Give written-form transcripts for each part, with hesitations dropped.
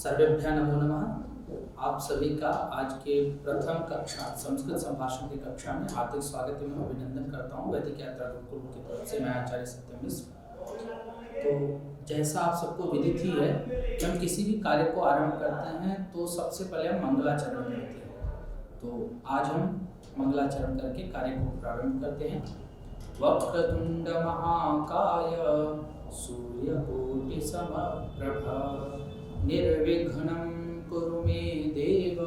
सर्वेभ्यः नमो नमः। आप सभी का आज के प्रथम कक्षा संस्कृत संभाषण की कक्षा में हार्दिक स्वागत एवं अभिनंदन करता हूँ। वैदिक यात्रा गुरुकुल की तरफ से मैं आचार्य सत्यम मिश्र। तो जैसा आप सबको विदित ही है कि हम किसी भी कार्य को आरंभ करते हैं तो सबसे पहले हम मंगलाचरण करते हैं। तो आज हम मंगलाचरण करके कार्य को प्रारंभ करते हैं। वक्रतुंड महाकाय सूर्यकोटि समप्रभा निर्विघ्नं कुरु मे देव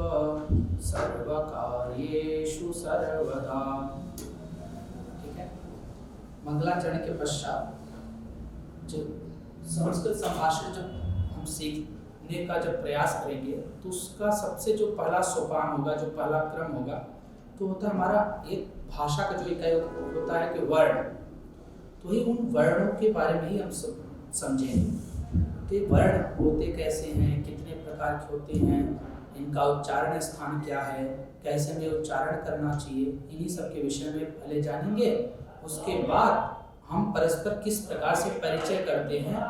सर्वकार्येषु सर्वदा। ठीक है। मंगलाचरण के पश्चात जब संस्कृत संभाषण जब हम सीखने का जब प्रयास करेंगे तो उसका सबसे जो पहला सोपान होगा, जो पहला क्रम होगा, तो होता है हमारा एक भाषा का जो इकाई होता है कि वर्ण। तो ही उन वर्णों के बारे में ही हम सब समझेंगे। तो ये वर्ण होते कैसे हैं, कितने प्रकार के होते हैं, इनका उच्चारण स्थान क्या है, कैसे हमें उच्चारण करना चाहिए, इन्हीं सब के विषय में पहले जानेंगे। उसके बाद हम परस्पर किस प्रकार से परिचय करते हैं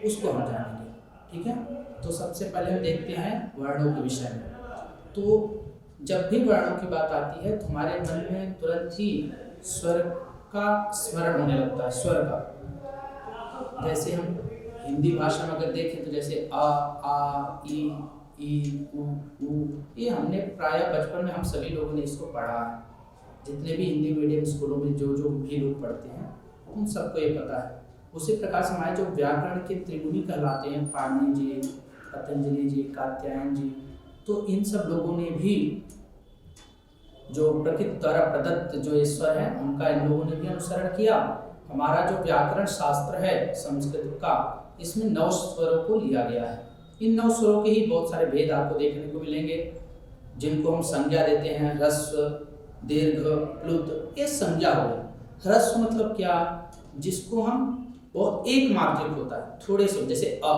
उसको हम जानेंगे। ठीक है। तो सबसे पहले हम देखते हैं वर्णों के विषय में। तो जब भी वर्णों की बात आती है तो हमारे मन में तुरंत ही स्वर का स्मरण होने लगता है। स्वर का जैसे हम हिंदी भाषा में अगर देखें तो जैसे आ ई उ, ये हमने प्रायः बचपन में हम सभी लोगों ने इसको पढ़ा है। जितने भी हिंदी मीडियम स्कूलों में जो भी लोग पढ़ते हैं उन सबको ये पता है। उसी प्रकार से हमारे जो व्याकरण के त्रिगुणी कहलाते हैं, पाणिनि जी, पतंजलि जी, कात्यायन जी, तो इन सब लोगों ने भी जो प्रकृति द्वारा प्रदत्त जो ईश्वर है उनका इन लोगों ने भी अनुसरण किया। हमारा जो व्याकरण शास्त्र है संस्कृत का, इसमें 9 स्वरों को लिया गया है। इन 9 स्वरों के ही बहुत सारे भेद आपको देखने को मिलेंगे, जिनको हम संज्ञा देते हैं। ह्रस्व, दीर्घ, प्लुत, ये संज्ञा हो गई। ह्रस्व मतलब क्या, जिसको हम बहुत एक मात्रिक होता है, थोड़े से, जैसे अ।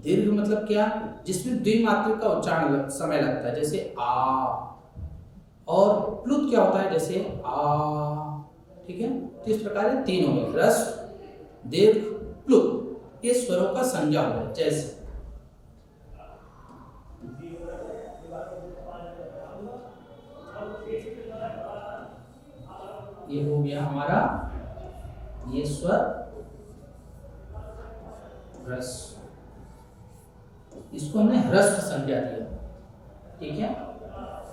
दीर्घ मतलब क्या, जिसमें द्विमात्रिक का उच्चारण समय लगता है, जैसे आ। और प्लुत क्या होता है, जैसे आ। ठीक है। तो इस प्रकार ये 3 हो गए, ह्रस्व, दीर्घ, प्लुत। ये स्वरों का संज्ञा हो गया। जैसे ये हो गया हमारा ये स्वर ह्रस्व, इसको हमने ह्रस्व संज्ञा दिया। ठीक है।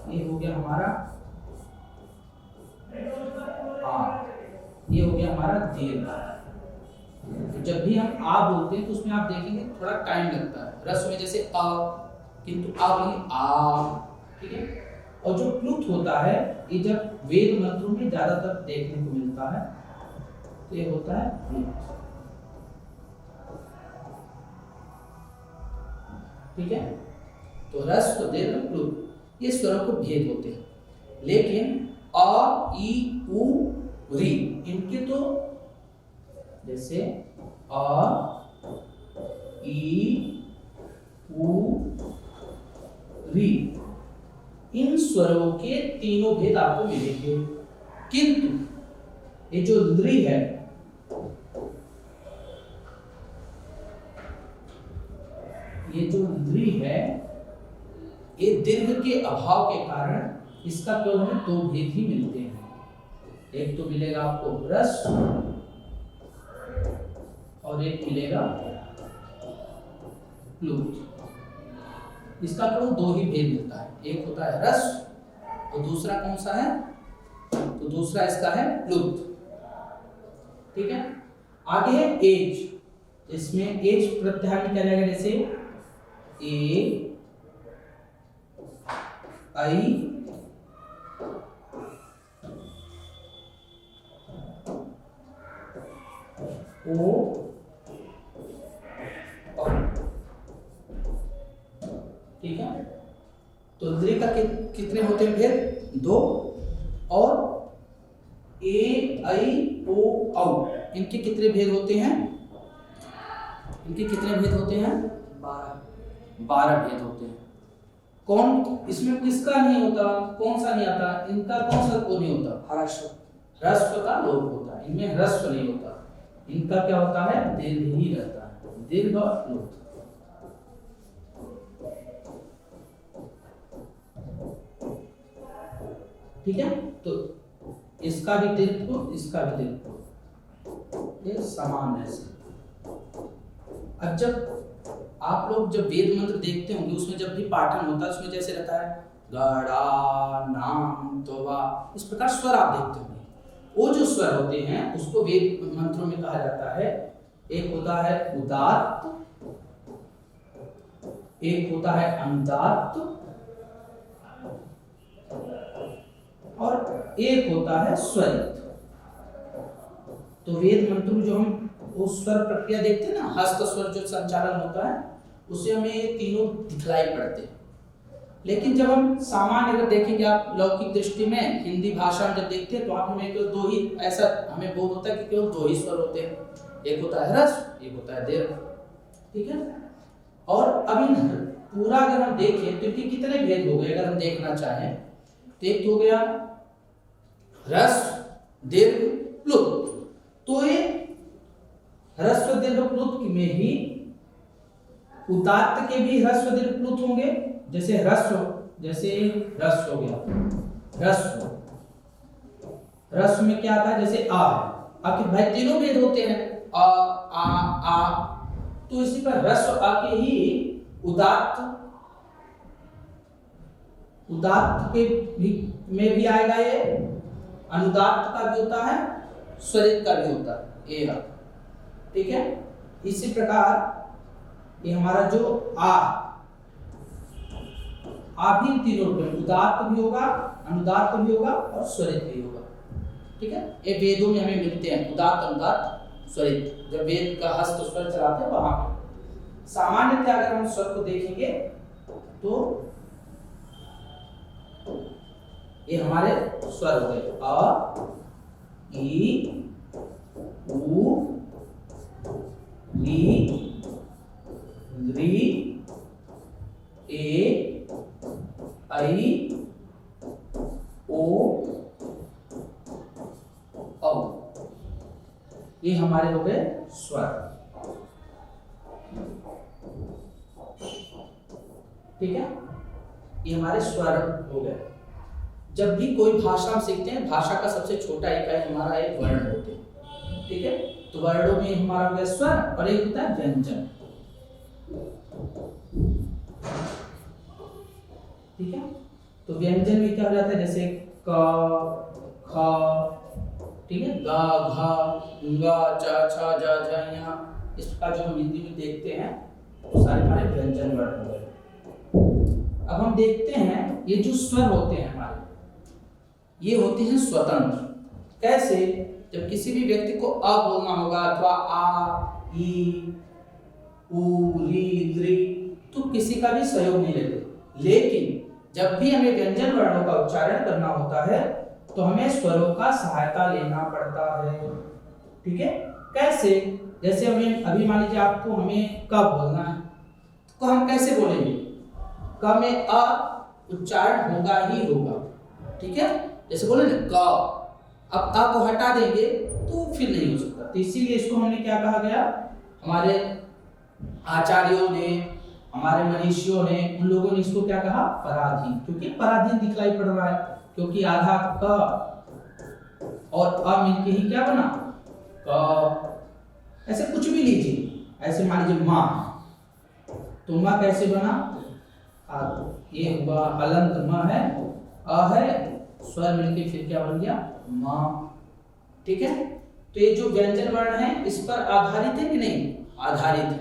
ये हो गया हमारा आ, ये हो गया हमारा दीर्घ। जब भी हम आ बोलते हैं तो उसमें आप देखेंगे थोड़ा टाइम लगता है। ह्रस्व में जैसे अ, किंतु आ बोलेंगे आ। ठीक है। और जो प्लुत होता है ये जब वेद मंत्रों में ज्यादातर देखने को मिलता है, तो ये होता है प्लुत। ठीक है। तो ह्रस्व, दीर्घ, प्लुत ये स्वरों को भेद होते हैं। लेकिन अ, ई, उ, री, इनके तो जैसे अ, ई, उ, री, इन स्वरों के तीनों भेद आपको मिलेंगे। किंतु ये जो री है, ये जो री है, ये दीर्घ के अभाव के कारण इसका केवल हमें 2 भेद ही मिलते हैं। एक तो मिलेगा आपको ह्रस्व और एक मिलेगा प्लुत। इसका केवल 2 ही भेद मिलता है। एक होता है ह्रस्व और दूसरा कौन सा है, तो दूसरा इसका है प्लुत। ठीक है। आगे है एज। इसमें एज प्रत्याहार में क्या जाएगा, जैसे ए, आई, ओ, ठीक है। तो द्री का कितने होते हैं भेद, 2। और ए, आई, ओ, औ, इनके कितने भेद होते हैं, इनके कितने भेद होते हैं, 12 भेद होते हैं। कौन इसमें किसका नहीं होता, कौन सा नहीं आता, इनका कौन सा को नहीं होता, ह्रस्व का लोप होता है। इनमें ह्रस्व नहीं होता, इनका क्या होता है, दीर्घ ही रहता है, दीर्घ और प्लुत। ठीक है, तो इसका भी दीर्घ इसका भी दीर्घ ये समान है। अब जब आप लोग जब वेद मंत्र देखते होंगे उसमें जब भी पाठन होता है उसमें जैसे रहता है गड़ा नाम तोवा, इस प्रकार स्वर आप देखते होंगे। वो जो स्वर होते हैं उसको वेद मंत्रों में कहा जाता है, एक होता है उदात्त, एक होता है अनुदात्त और एक होता है स्वरित। तो वेद मंत्र में जो हम वो स्वर प्रक्रिया देखते हैं ना, हस्त स्वर जो संचालन होता है उसे हमें ये तीनों दिखलाई पड़ते हैं। लेकिन जब हम सामान्य अगर देखेंगे आप लौकिक दृष्टि में हिंदी भाषा में जब देखते हैं तो आप हमें केवल दो ही, ऐसा हमें बोध होता है कि केवल दो ही स्वर होते हैं, एक होता है ह्रस्व एक होता है दीर्घ, ठीक है। और अब इन पूरा अगर हम देखें तो इनके कितने भेद हो गए अगर हम देखना चाहें तो एक हो गया ह्रस्व दीर्घ प्लुत। तो ये ह्रस्व दीर्घ प्लुत में ही उदात्त के भी ह्रस्व दीर्घ प्लुत होंगे, जैसे ह्रस्व हो गया ह्रस्व में क्या आता है, जैसे आ है, आपके भाई तीनों भेद होते हैं आ, तो इसी पर ह्रस्व आ के ही उदात्त के में भी आएगा, ये अनुदात्त का भी होता है, स्वरित का भी होता है ए, ठीक है। इसी प्रकार ये हमारा जो आ भी तीनों रूप में उदात्त भी होगा, अनुदात्त भी होगा और स्वरित भी होगा, ठीक है। ये वेदों में हमें मिलते हैं उदात्त अनुदात्त स्वरित, जब वेद का हस्त स्वर चलाते हैं वहां पे। सामान्यतः अगर हम स्वर को देखेंगे तो ये हमारे स्वर हो गए अ ई उ री री ए आई ओ औ, ये हमारे हो गए स्वर, ठीक है। ये हमारे स्वर हो गए। जब भी कोई भाषा हम सीखते हैं भाषा का सबसे छोटा इकाई हमारा एक वर्ण होते हैं, ठीक है। तो वर्णों में हमारा हो गया स्वर और एक होता है व्यंजन, ठीक है। तो व्यंजन में क्या हो जाता है, जैसे क ख, ठीक है, ग घ ङ च छ ज झ ञ, इस प्रकार जो हम हिंदी में देखते हैं वो सारे हमारे व्यंजन वर्ण हो गए। अब हम देखते हैं ये जो स्वर होते हैं हमारे, ये होते हैं स्वतंत्र। कैसे, जब किसी भी व्यक्ति को अ बोलना होगा अथवा आ ई उ री री, तो किसी का भी सहयोग नहीं लेते। लेकिन जब भी हमें व्यंजन वर्णों का उच्चारण करना होता है तो हमें स्वरों का सहायता लेना पड़ता है, ठीक है। कैसे, जैसे हमें अभी मान लीजिए आपको हमें क बोलना है तो हम कैसे बोलेंगे, क में अ उच्चारण होगा ही होगा, ठीक है। जैसे बोले ना क, अब अ को हटा देंगे तो फिर नहीं हो सकता। तो इसीलिए इसको हमने क्या कहा गया, हमारे आचार्यों ने हमारे मनीषियों ने उन लोगों ने इसको क्या कहा, पराधीन, क्योंकि पराधीन दिखलाई पड़ रहा है, क्योंकि आधा क और अ मिलके ही क्या बना क। ऐसे कुछ भी लीजिए, ऐसे मान लीजिए माँ, तो माँ कैसे बना, ये हुआ हलंत म है, अ है, स्वर मिलके फिर क्या बन गया माँ, ठीक है। तो ये जो व्यंजन वर्ण है इस पर आधारित है कि नहीं, आधारित है।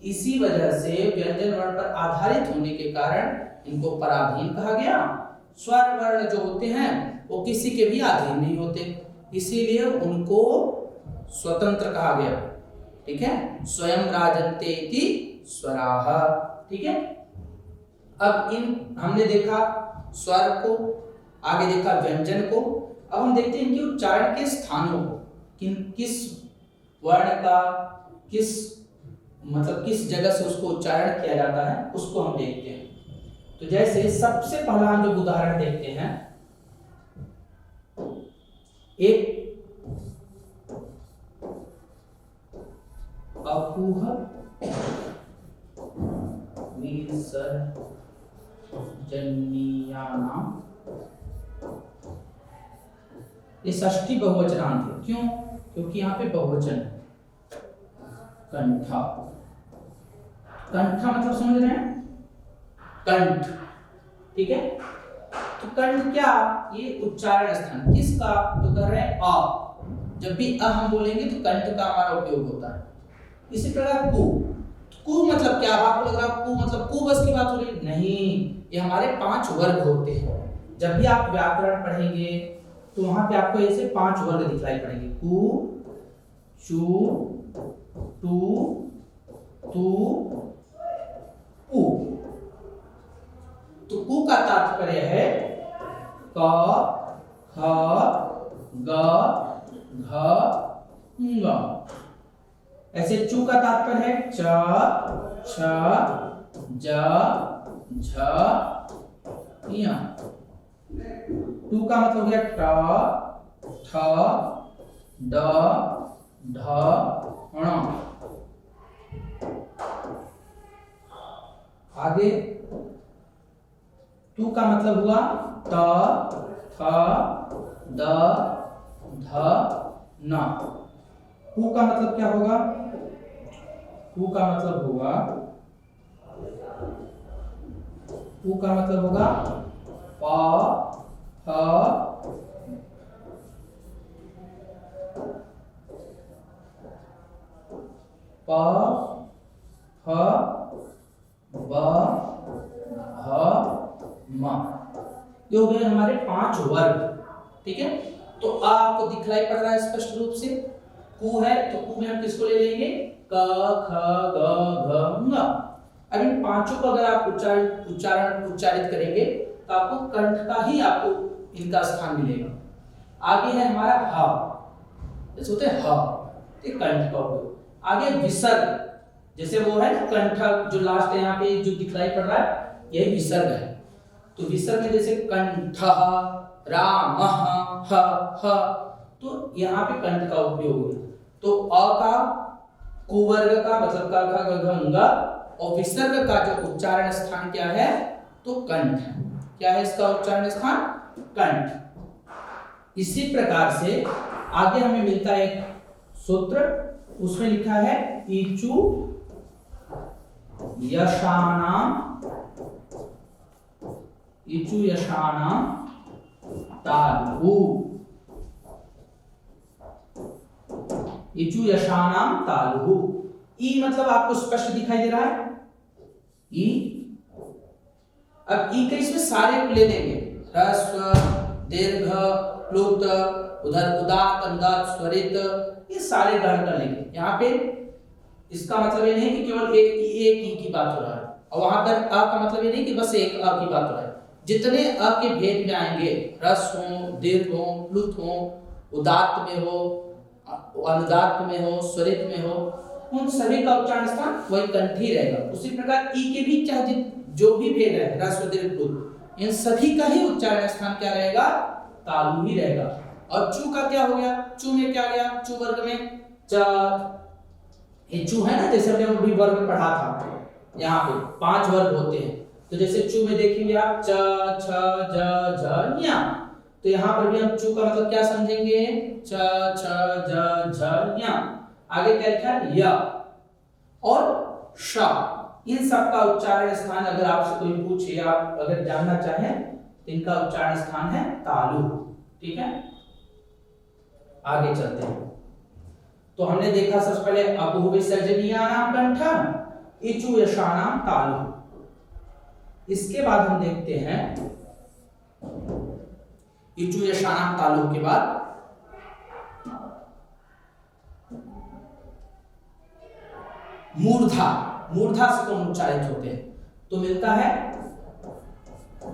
इसी वजह से व्यंजन वर्ण पर आधारित होने के कारण इनको पराधीन कहा गया। स्वर वर्ण जो होते हैं वो किसी के भी अधीन नहीं होते, इसीलिए उनको स्वतंत्र कहा गया, ठीक है। स्वयं राजन्ते इति स्वराः, ठीक है। अब इन हमने देखा स्वर को, आगे देखा व्यंजन को, अब हम देखते हैं इनके उच्चारण के स्थानों को, किस वर्ण का किस मतलब किस जगह से उसको उच्चारण किया जाता है उसको हम देखते हैं। तो जैसे सबसे पहला हम जो उदाहरण देखते हैं, एक अकुह विसर्जनीयानां ये षष्ठी बहुवचनांत है। क्यों? क्योंकि यहाँ पे बहुवचन है। कंठा, कंठा मतलब समझ रहे हैं, कंठ, ठीक है। तो कंठ क्या? ये उच्चारण स्थान किसका? तो कर रहे हैं अ। जब भी अ हम बोलेंगे तो कंठ का हमारा उपयोग होता है। इसी प्रकार कु, कु मतलब क्या? आपको लग रहा है कु मतलब कु बस की बात हो रही? नहीं, ये हमारे 5 वर्ग होते हैं। जब भी आप व्याकरण पढ़ेंगे तो वहां पे आपको ऐसे 5 वर्ग दिखलाई पड़ेंगे। कु, चु, टू, तू, कु। तो कु का तात्पर्य है क, ख, ग, घ, ङ। ऐसे चू का तात्पर्य है च, छ, ज, झ, ञ। टू का मतलब हो गया ट, ठ, ड, ढ, ण। आगे टू का मतलब हुआ त, थ, द, ध, न। टू का मतलब क्या होगा? टू का मतलब होगा, टू का मतलब होगा प, फ, प, फ, ब, ह, म। ये हो गए हमारे 5 वर्ग, ठीक है। तो आ आपको दिखलाई पड़ रहा है स्पष्ट रूप से। कु है तो कु में हम किसको ले लेंगे? क, ख, ग, घ, ङ। अब इन पांचों को अगर आप उच्चारित करेंगे तो आपको कंठ का ही आपको इनका स्थान मिलेगा। आगे है हमारा ह, जैसे होते हैं ह, ये कंठ का उपयोग। आगे विसर्ग, जैसे वो है ना कंठ जो लास्ट है यहाँ पे जो दिखलाई पड़ रहा है, यही विसर्ग है। तो विसर्ग में जैसे कंठ, राम, ह, ह, तो यहाँ पे कंठ का उपयोग होगा। तो अ का, कुवर्ग का मतलब क, ख, ग, घ, ङ, और विसर्ग का जो उच्चारण स्थान क्या है? तो कंठ है। क्या है इसका उच्चारण स्थान? कंठ। इसी प्रकार से आगे हमें मिलता है एक सूत्र, उसमें लिखा है इचु यशानाम, इचु यशानाम तालु। इचु यशानाम तालु। ई मतलब आपको स्पष्ट दिखाई दे रहा है, ई। अब ई के इसमें सारे ले लेंगे, ह्रस्व, दीर्घ, प्लुत, उधर उदात्त, अनुदात्त, स्वरित, ये सारे ग्रहण कर लेंगे। यहाँ पे इसका मतलब ये नहीं कि केवल एक ई की बात हो रहा है, और वहां पर अ का मतलब ये नहीं कि बस एक अ की बात हो रहा है। जितने अ के भेद में आएंगे, ह्रस्व हो, दीर्घ हो, प्लुत हो, उदात्त में हो, अनुदात्त में हो, स्वरित में हो, उन सभी का उच्चारण स्थान वही कंठ ही रहेगा। उसी प्रकार ई के भी चाहे जो भी भेद है, ह्रस्व, दीर्घ, प्लुत, इन सभी का ही उच्चारण स्थान क्या रहेगा? तालु ही रहेगा। और चू का क्या हो गया? चू में क्या गया? चू वर्ग में च, ये चू है ना, जैसे हमने भी वर्ग में पढ़ा था, यहाँ पे 5 वर्ग होते हैं। तो जैसे चू में देखेंगे आप च, छ, ज, झ, ञ, तो यहाँ पर भी हम चू का मतलब क्या समझेंगे? च, छ, ज, झ, ञ। आगे क्या लिखा है? य और श। इन सब का उच्चारण स्थान अगर आपसे कोई पूछे, आप अगर जानना चाहें, तो इनका उच्चारण स्थान है तालु, ठीक है। आगे चलते हैं। तो हमने देखा सबसे पहले अपुह विसर्जनीयानाम कंठ, इचु यशानाम तालु। इसके बाद हम देखते हैं इचु यशानाम तालु के बाद मूर्धा। मूर्धा से कौन उच्चारित होते हैं? तो मिलता है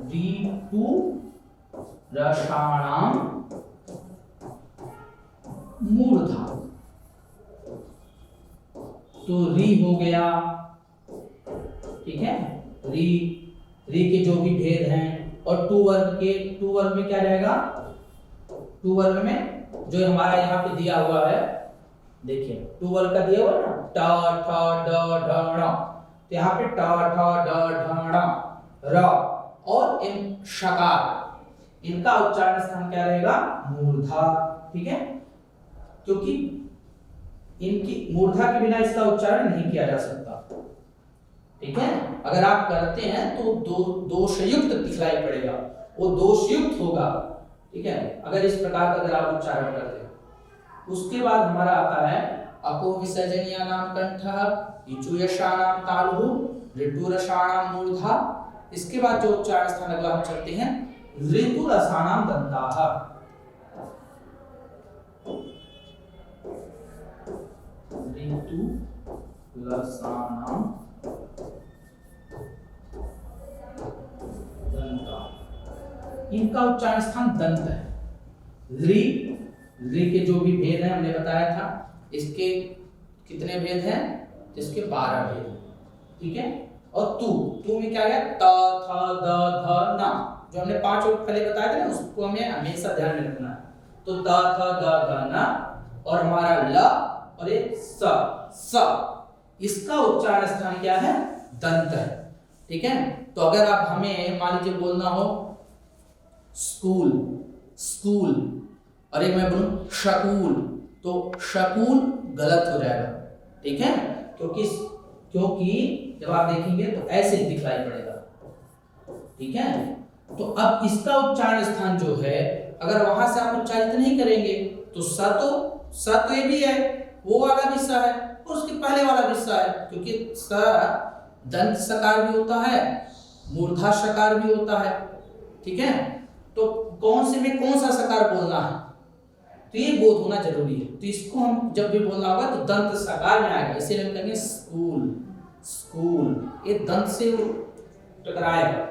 रीपु रसाणाम मूर्धा। तो री हो गया, ठीक है, री, री के जो भी भेद हैं, और टू वर्ग में क्या रहेगा? टू वर्ग में जो हमारा यहाँ पे दिया हुआ है, देखिए टू वर्ग का दिया हुआ है ना, ट, ठ, ड, ढ, ण। तो यहाँ पे ट, ठ, ड, ढ, ण, र और इन शकार, इनका उच्चारण स्थान क्या रहेगा? मूर्धा। ठीक है, क्योंकि इनकी मूर्धा के बिना इसका उच्चारण नहीं किया जा सकता। ठीक है, अगर आप करते हैं तो दोषयुक्त दिखलाई पड़ेगा, वो दोषयुक्त होगा। ठीक है, अगर इस प्रकार का अगर आप उच्चारण करते हैं। उसके बाद हमारा आता है अपो विसर्जनीयानाम कंठः, इचुयशानाम तालुः, ऋतुरसाणाम मूर्धा। इसके बाद जो उच्चारण स्थान अगला हम चलते हैं ऋतुरसाणाम दंताः। ऋतुरसाणाम दंताः, इनका उच्चारण स्थान दंत है। ऋ के जो भी भेद हैं हमने बताया था, इसके कितने भेद हैं? इसके 12 भेद। ठीक है, और तू में क्या है? त थ द ध न, जो हमने 5 पहले बताया था ना, उसको हमें हमेशा ध्यान में रखना है। तो त थ द ध न, और हमारा ल और ये स, इसका उच्चारण स्थान क्या है? दंत है। ठीक है, तो अगर आप हमें मान लीजिए बोलना हो स्कूल, स्कूल, और एक मैं बोलूं शकूल, तो शकूल गलत हो जाएगा। ठीक है, क्योंकि जब आप देखेंगे तो ऐसे दिखलाई पड़ेगा। ठीक है, तो अब इसका उच्चारण स्थान जो है, अगर वहां से आप उच्चारित नहीं करेंगे तो स तो ये भी है, वो वाला भी स है, और उसके पहले वाला भी स है, क्योंकि स दंत सकार भी होता है, मूर्धा सकार भी होता है। ठीक है, तो कौन से में कौन सा सकार बोलना है, तो ये बोध होना जरूरी है। तो इसको हम जब भी बोलना होगा तो दंत सकार में आएगा, इसीलिए हम कहेंगे स्कूल, स्कूल, ये दंत से टकराएगा।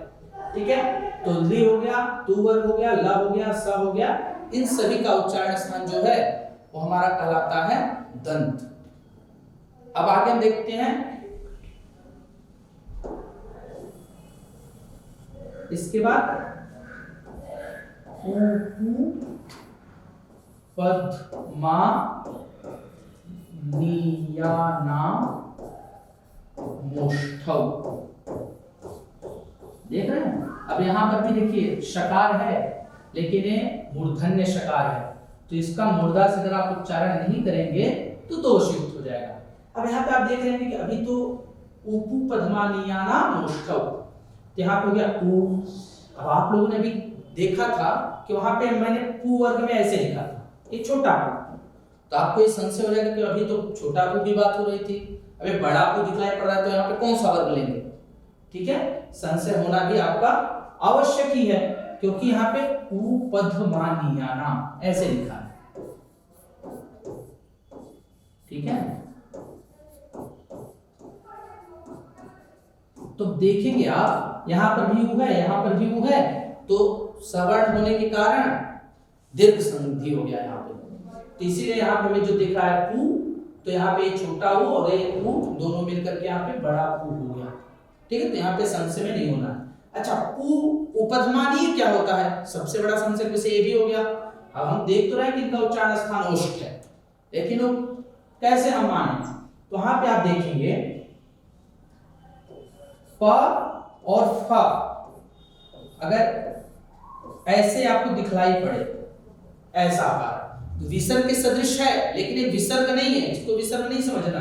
ठीक है, तो ली हो गया, तू वर्ग हो गया, ला हो गया, स हो गया, इन सभी का उच्चारण स्थान जो है वो हमारा कहलाता है दंत। अब आगे हम देखते हैं, इसके बाद पद्मानीयानामोष्ठौ। देख रहे हैं? अब यहां पर भी देखिए शकार है, लेकिन ये मूर्धन्य शकार है, तो इसका मूर्धा से अगर आप उच्चारण नहीं करेंगे तो दोषयुक्त हो जाएगा। अब यहाँ पे आप देख रहे हैं कि अभी तो उपु पद्मानीयानामोष्ठौ, यहाँ पे हो गया उ। अब आप लोगों ने भी देखा था कि वहां पे मैंने पू वर्ग में ऐसे लिखा था, ये छोटा पू, तो आपको ये संशय हो जाएगा कि अभी तो छोटा पू की बात हो रही थी, अभी बड़ा पू दिखलाई पड़ रहा है, तो यहाँ पे कौन सा वर्ग लेंगे? ठीक है, संशय होना भी आपका आवश्यक ही है, क्योंकि यहाँ पे उपध्मानीयानाम ऐसे लिखा है। ठीक है, तो देखेंगे आप यहाँ पर भी उ है, यहाँ पर भी उ है, तो सवर्ण होने के कारण दीर्घ संधि हो गया यहाँ पे, तो इसीलिए यहाँ पे हमें जो दिख रहा है पू, तो यहाँ पे छोटा उ और ये पू दोनों मिलकर के यहाँ पे बड़ा पू हो गया। ठीक है, तो यहाँ पे संशय में नहीं होना है। अच्छा, पू उपध्मानीय क्या होता है? सबसे बड़ा संशय वैसे ये भी हो गया। अब हम देख तो रहे हैं कि इनका उच्चारण स्थान ओष्ठ है, लेकिन वो कैसे हम माने? तो वहां पे आप देखेंगे प और फ अगर ऐसे आपको दिखलाई पड़े, ऐसा आकार, तो विसर्ग के सदृश है, लेकिन ये विसर्ग नहीं है, इसको विसर्ग नहीं समझना,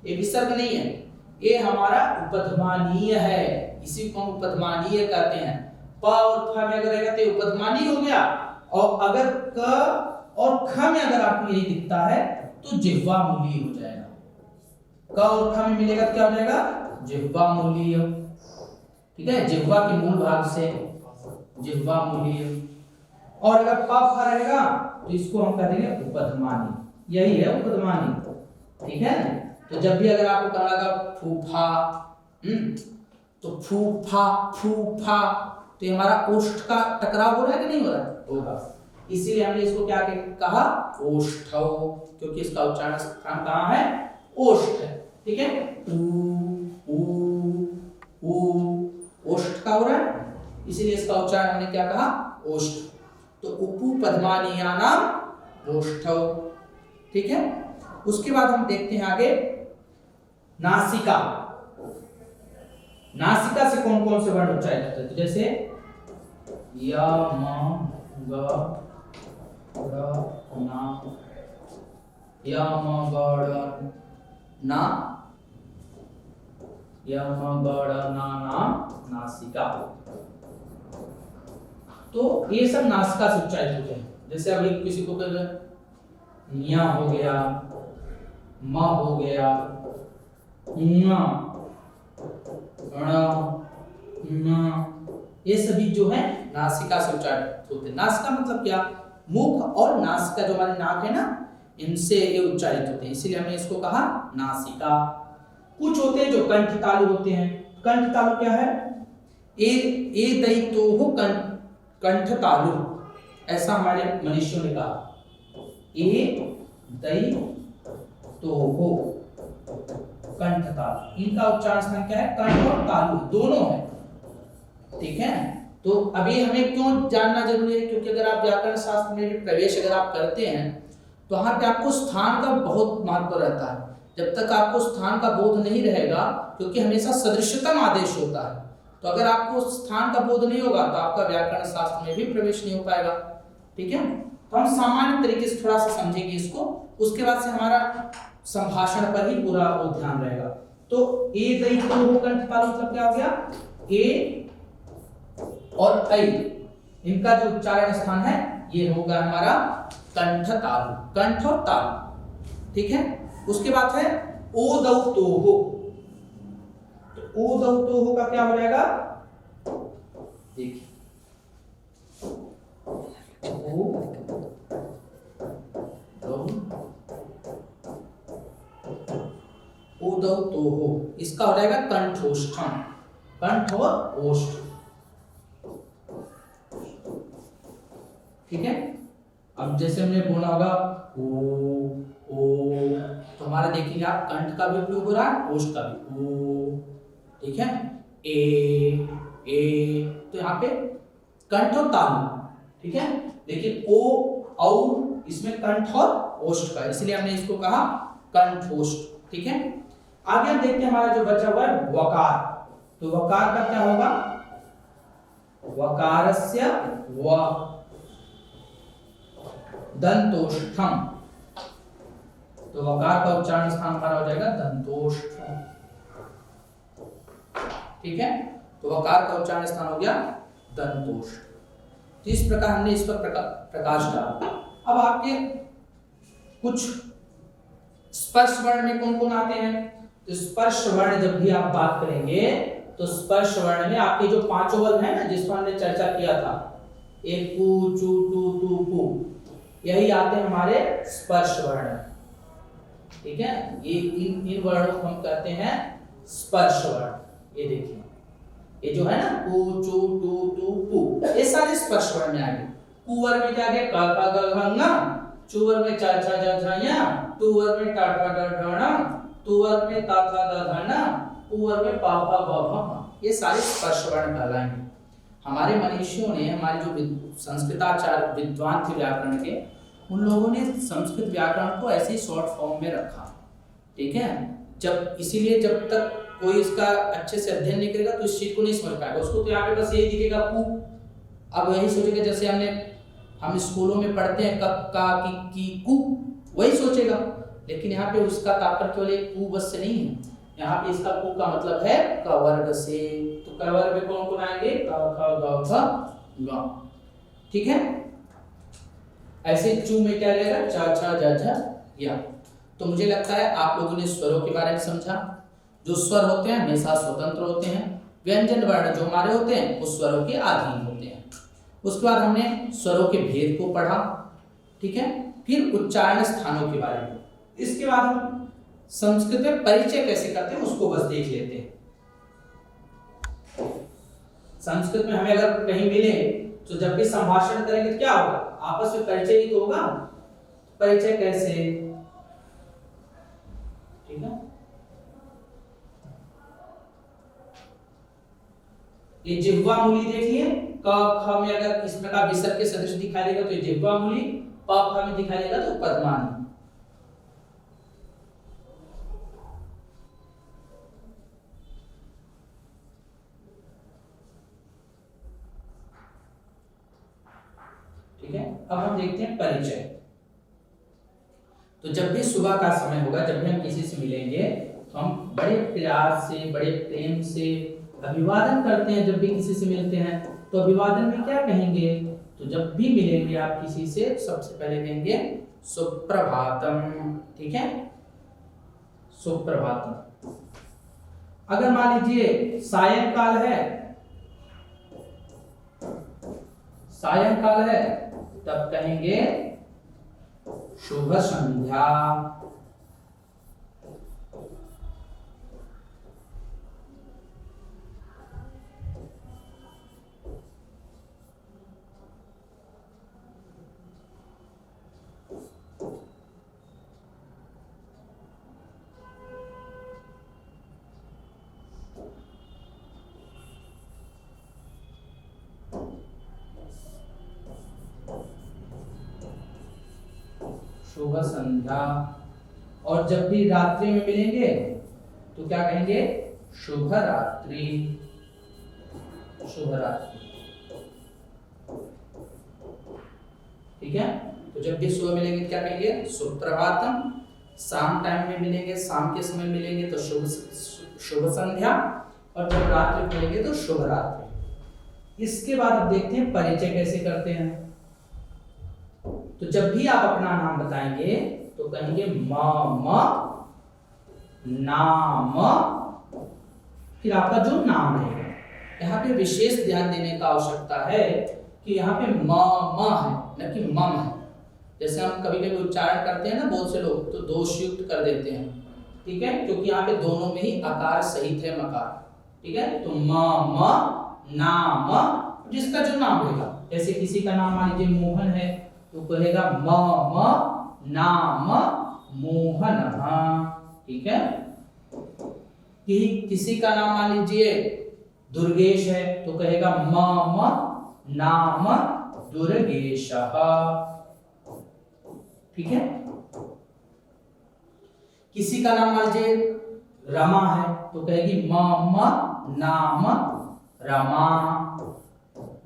ये विसर्ग नहीं है, ये हमारा उपध्मानीय है, इसी को हम उपध्मानीय कहते हैं। प और फ में अगर रहेगा तो उपध्मानीय हो गया, और अगर क और ख में अगर आपको यही दिखता है तो जिह्वामूलीय हो जाएगा। क और ख में मिलेगा तो क्या हो जाएगा? जिह्वामूलीय। ठीक है, जिह्वा के मूल भाग से जिह्वामूलीय। और अगर प फ रहेगा तो इसको हम कह देंगे उपध्मानी, यही है उपध्मानी। ठीक है, तो जब भी अगर आपको कहना लगा फूफा, तो फूफा, तो ये हमारा ओष्ठ का टकराव हो रहा है कि नहीं हो रहा है? होगा। इसीलिए हमने इसको क्या कहा? ओष्ठौ, क्योंकि इसका उच्चारण स्थान कहाँ है? ओष्ठ है। ठीक है, ओष्ठ का हो रहा है, इसीलिए इसका उच्चारण हमने क्या कहा? ओष्ठ। तो उपु पद्मानीयानाम ओष्ठौ। ठीक है, उसके बाद हम देखते हैं आगे नासिका। नासिका से कौन कौन से वर्ण उच्चारित होते हैं? तो जैसे या म ग ड़ ना, या म ग ड़ ना, या म ग ड़ ना ना, नासिका। तो ये सब नासिका से उच्चारित होते हैं। जैसे अभी किसी को कह निया हो गया, म हो गया, न, ये सभी जो है नासिका से उच्चारित होते हैं। नासिका मतलब क्या? मुख और नासिका जो हमारे नाक है ना, इनसे ये उच्चारित होते हैं, इसीलिए हमने इसको कहा नासिका। कुछ होते हैं जो कंठ तालु होते हैं। कंठ तालु क्या है? ए दयितो हो कंठ तालु, ऐसा हमारे मनुष्यों ने कहा। ए दयितो हो कंठ तालु, इनका उच्चारण स्थान क्या है? कंठ और तालु दोनों है। ठीक है, तो अभी हमें क्यों जानना जरूरी है? क्योंकि अगर आप व्याकरण शास्त्र में भी प्रवेश अगर आप करते हैं तो वहां पे आपको स्थान का बहुत महत्व रहता है। जब तक आपको स्थान का बोध नहीं रहेगा, क्योंकि हमेशा सदृशतम आदेश होता है, तो अगर आपको स्थान का बोध नहीं होगा तो आपका व्याकरण शास्त्र में भी प्रवेश नहीं हो पाएगा। ठीक है, तो हम सामान्य तरीके से थोड़ा सा समझेंगे इसको, उसके बाद से हमारा संभाषण पर ही पूरा वो ध्यान रहेगा। तो ए दयितो हो कंठ तालु मतलब क्या हो गया? ए और ऐ, इनका जो उच्चारण स्थान है ये होगा हमारा कंठ तालु, कंठ और तालु। ठीक है, उसके बाद है ओ दौ तो हो। तो ओ दौ तो हो का क्या हो जाएगा? देखिए, ओ दौ तो हो, इसका हो जाएगा कंठोष्ठम, कंठ और ओष्ठ। ठीक है, अब जैसे हमने बोला होगा ओ, तो हमारा देखिए आप कंठ का भी उपयोग हो रहा है, ओष्ठ का भी ओ। ठीक है, ए, तो यहाँ पे कंठ और तालु। ठीक है, देखिए ओ औ इसमें कंठ और ओष्ठ का, इसलिए हमने इसको कहा कंठोष्ठ। ठीक है, आगे हम देखते हैं हमारा जो बचा हुआ है वकार। तो वकार का क्या होगा? वकारस्य व दंतोष्ठम, तो वकार का उच्चारण स्थान हमारा हो जाएगा दंतोष्ठ। ठीक है, तो वकार का उच्चारण स्थान हो गया दंतोष्ठ। तो इस प्रकार हमने इस पर प्रकाश डाला। अब आपके कुछ स्पर्श वर्ण में कौन कौन आते हैं? तो स्पर्श वर्ण जब भी आप बात करेंगे तो स्पर्श वर्ण में आपके जो पांचों वर्ण है ना, जिस पर हमने चर्चा किया था, एक कु चु टू तू पू, यही आते हैं हमारे स्पर्श वर्ण। ठीक है, ये इन वर्णों को हम कहते हैं स्पर्श वर्ण। ये देखिए, ये जो है ना कु चु टू तू पू, ये सारे स्पर्श वर्ण में आएंगे। कुवर में क्या है? क ख ग घ ङ, चुवर में च छ ज झ ञ, टूवर में ट ठ ड ढ ण, तुवर में ता था द ध न, पुवर में पा फा ब भ म। ये सारे स्पर्श वर्ण कहलाएंगे। हमारे मनीषियों ने, हमारे जो संस्कृताचार्य विद्वान थे व्याकरण के, उन लोगों ने संस्कृत व्याकरण को ऐसे ही शॉर्ट फॉर्म में रखा। ठीक है, जब इसीलिए जब तक कोई इसका अच्छे से अध्ययन नहीं करेगा तो इस चीज को नहीं समझ पाएगा। उसको तो यहाँ पे बस यही दिखेगा कु, अब यही सोचेगा जैसे हम स्कूलों में पढ़ते हैं क का की कु, वही सोचेगा। लेकिन यहाँ पे उसका तात्पर्य केवल एक कु बस से नहीं है, यहाँ पे इसका कु का मतलब है क वर्ग से। तो क वर्ग में कौन कौन आएंगे? क ख ग घ ङ। ठीक है, ऐसे चू में क्या रहेगा? च छ ज झ या। तो मुझे लगता है आप लोगों ने स्वरों के बारे में समझा। जो स्वर होते हैं हमेशा स्वतंत्र होते हैं, व्यंजन वर्ण जो हमारे होते हैं वो स्वरों के अधीन होते हैं। उसके बाद हमने स्वरों के भेद को पढ़ा। ठीक है, फिर उच्चारण स्थानों के बारे में। इसके बाद हम संस्कृत में परिचय कैसे करते हैं उसको बस देख लेते हैं। संस्कृत में हमें अगर कहीं मिले तो जब भी संभाषण करेंगे तो क्या होगा? आपस में परिचय ही तो होगा। परिचय कैसे? ठीक है, ये जिह्वा मूली देखिए, क ख में अगर इस प्रकार विसर्ग के सदृश दिखाई देगा तो ये जिह्वा मूली, प फ में दिखाई देगा तो पद्मानी। ठीक है। अब हम देखते हैं परिचय। तो जब भी सुबह का समय होगा, जब भी हम किसी से मिलेंगे तो हम बड़े प्यार से, बड़े प्रेम से अभिवादन करते हैं। जब भी किसी से मिलते हैं तो अभिवादन में क्या कहेंगे? तो जब भी मिलेंगे आप किसी से, सबसे पहले कहेंगे सुप्रभातम। ठीक है, सुप्रभातम। अगर मान लीजिए सायंकाल है, सायंकाल है, तब कहेंगे शुभ संध्या। शुभ संध्या। और जब भी रात्रि में मिलेंगे तो क्या कहेंगे? शुभ रात्रि, शुभ रात्रि। ठीक है, तो जब भी सुबह मिलेंगे क्या कहेंगे? सुप्रभातम। शाम टाइम में मिलेंगे, शाम के समय मिलेंगे तो शुभ संध्या। और जब रात्रि मिलेंगे तो शुभ रात्रि। इसके बाद अब देखते हैं परिचय कैसे करते हैं। तो जब भी आप अपना नाम बताएंगे तो कहेंगे मम नाम, फिर आपका जो नाम रहेगा। यहाँ पे विशेष ध्यान देने का आवश्यकता है कि यहाँ पे म है न कि मम है। जैसे हम कभी कभी उच्चारण करते हैं ना, बहुत से लोग तो दोषयुक्त कर देते हैं। ठीक है, क्योंकि यहाँ पे दोनों में ही आकार सहित है मकार। ठीक है, तो मम नाम, जिसका जो नाम रहेगा। जैसे किसी का नाम मान लीजिए मोहन है तो कहेगा मम नाम मोहन। ठीक है, कि किसी का नाम मान लीजिए दुर्गेश है तो कहेगा मम नाम दुर्गेश। ठीक है, किसी का नाम मान लीजिए रमा है तो कहेगी मम नाम रमा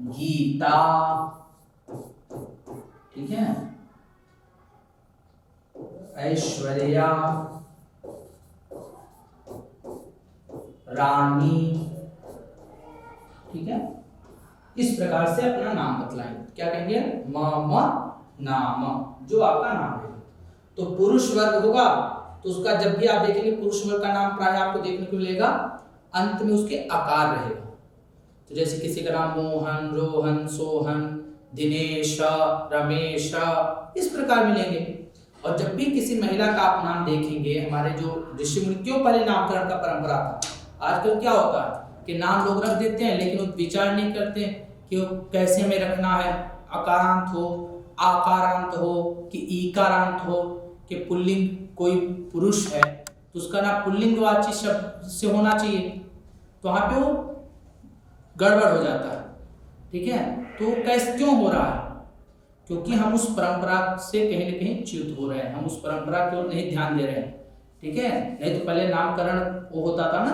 गीता। ठीक है, ऐश्वर्या रानी। ठीक है, इस प्रकार से अपना नाम बतलाएंगे। क्या कहेंगे? मम नाम, जो आपका नाम है। तो पुरुष वर्ग होगा तो उसका जब भी आप देखेंगे पुरुष वर्ग का नाम प्राय आपको देखने को मिलेगा अंत में उसके आकार रहेगा। तो जैसे किसी का नाम मोहन, रोहन, सोहन, दिनेश, रमेश, इस प्रकार मिलेंगे। और जब भी किसी महिला का आप नाम देखेंगे, हमारे जो ऋषि मुनि क्यों पहले नामकरण का परंपरा था। आजकल क्या होता है कि नाम लोग रख देते हैं लेकिन वो विचार नहीं करते कि वो कैसे में रखना है। अकारांत हो, आकारांत हो कि ईकारांत हो, कि पुल्लिंग कोई पुरुष है तो उसका नाम पुल्लिंगवाची शब्द से होना चाहिए, तो वहां पे वो गड़बड़ हो जाता है। ठीक है, तो कैसे क्यों हो रहा है? क्योंकि हम उस परंपरा से कहीं न कहीं च्युत हो रहे हैं, हम उस परंपरा की ओर नहीं ध्यान दे रहे हैं। ठीक है, नहीं तो पहले नामकरण वो होता था ना,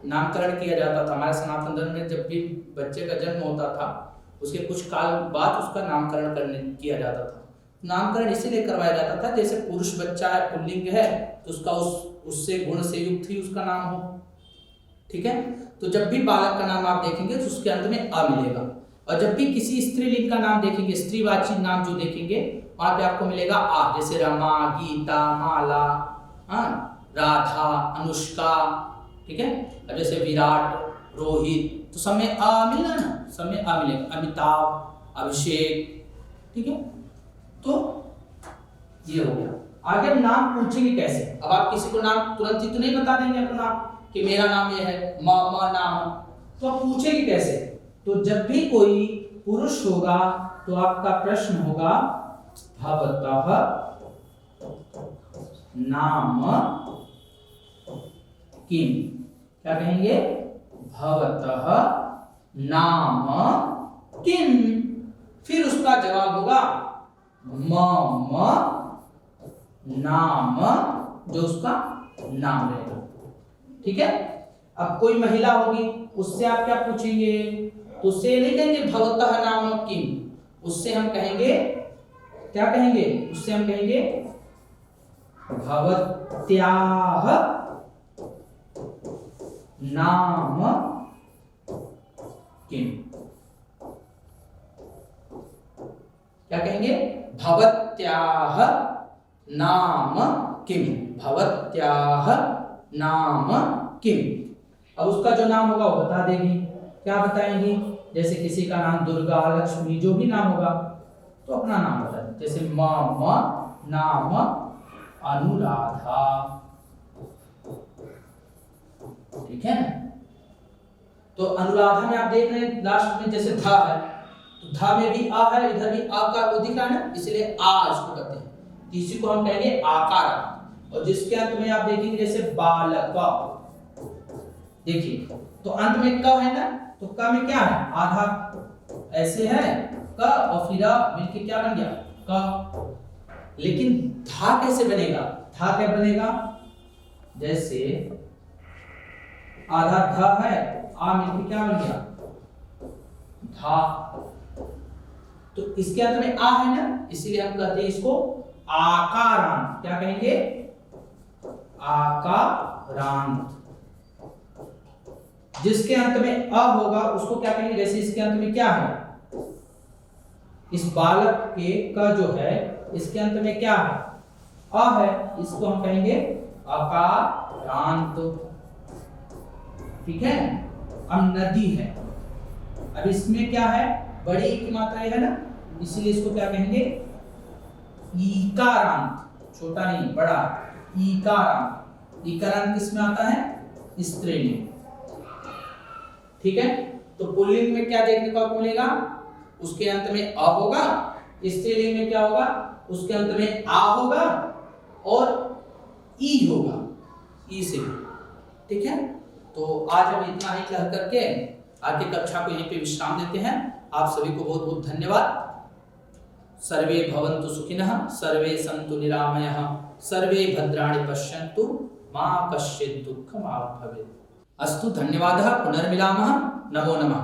नामकरण किया जाता था। हमारे सनातन धर्म में जब भी बच्चे का जन्म होता था उसके कुछ काल बाद उसका नामकरण किया जाता था। नामकरण इसीलिए करवाया जाता था जैसे पुरुष बच्चा है, पुल्लिंग है तो उसका उससे गुण से युक्त ही उसका नाम हो। ठीक है, तो जब भी बालक का नाम आप देखेंगे तो उसके अंत में अ मिलेगा। और जब भी किसी स्त्रीलिंग का नाम देखेंगे, स्त्रीवाची नाम जो देखेंगे वहां पे आपको मिलेगा आ। जैसे रमा, गीता, माला, राधा, अनुष्का। ठीक है, अब जैसे विराट, रोहित, तो सब में आ मिलना है ना, सब में आ मिलेगा। अमिताभ, अभिषेक। ठीक है, तो ये हो गया। आगे हम नाम पूछेंगे कैसे। अब आप किसी को नाम तुरंत ही तो नहीं बता देंगे अपना नाम कि मेरा नाम ये है, मामा नाम। तो आप पूछेंगे कैसे? तो जब भी कोई पुरुष होगा तो आपका प्रश्न होगा भवतः नाम किम। क्या कहेंगे? भवतः नाम किम। फिर उसका जवाब होगा मम नाम, जो उसका नाम रहेगा। ठीक है, अब कोई महिला होगी उससे आप क्या पूछेंगे? तो उससे नहीं कहेंगे भवतः नाम किम, उससे हम कहेंगे, क्या कहेंगे, उससे हम कहेंगे भवत्याः नाम किम। क्या कहेंगे, भवत्याः नाम किम, भवत्याः नाम किम। अब उसका जो नाम होगा वो बता देगी। क्या बताएंगी, जैसे किसी का नाम दुर्गा, लक्ष्मी, जो भी नाम होगा तो अपना नाम बता दें। जैसे मम नाम अनुराधा, ठीक है। तो अनुराधा में आप देख रहे हैं लास्ट में जैसे धा है, तो धा में भी आ है, इधर भी आ का वो दिख रहा है ना, इसलिए आ इसको कहते हैं। इसी को हम कहेंगे आकार। और जिसके अंत में आप देखेंगे जैसे बालक, देखिए तो अंत में क है ना, तो क में क्या है, आधा ऐसे है क और फिर मिलके क्या बन गया क। लेकिन धा कैसे बनेगा, धा क्या बनेगा, जैसे आधा धा है, आ मिलके क्या बन गया धा। तो इसके अंत में आ है ना, इसीलिए हम कहते हैं इसको आकारांत। क्या कहेंगे, आकारांत। जिसके अंत में अ होगा उसको क्या कहेंगे, जैसे इसके अंत में क्या है, इस बालक के का जो है इसके अंत में क्या है, अ है, इसको हम कहेंगे अकारांत, ठीक है। अब नदी है, अब इसमें क्या है, बड़ी की मात्रा है ना, इसीलिए इसको क्या कहेंगे ईकारांत, छोटा नहीं बड़ा, ईकारांत। ईकारांत किसमें आता है, स्त्रीलिंग, ठीक है। तो पुल्लिंग में क्या देखने को आपको मिलेगा, उसके अंत में अ होगा, स्त्रीलिंग में क्या होगा, उसके अंत में आ होगा और ई होगा, ई से, ठीक है। तो आज हम इतना ही कह करके आगे कक्षा को यहीं पे विश्राम देते हैं। आप सभी को बहुत बहुत धन्यवाद। सर्वे भवन्तु सुखिनः, सर्वे सन्तु निरामयः, सर्वे भद्राणि पश्यन्तु, मा कश्चित् दुःखमाप् भवेत्। अस्तु, धन्यवादः, पुनर्मिलामः, नमो नमः।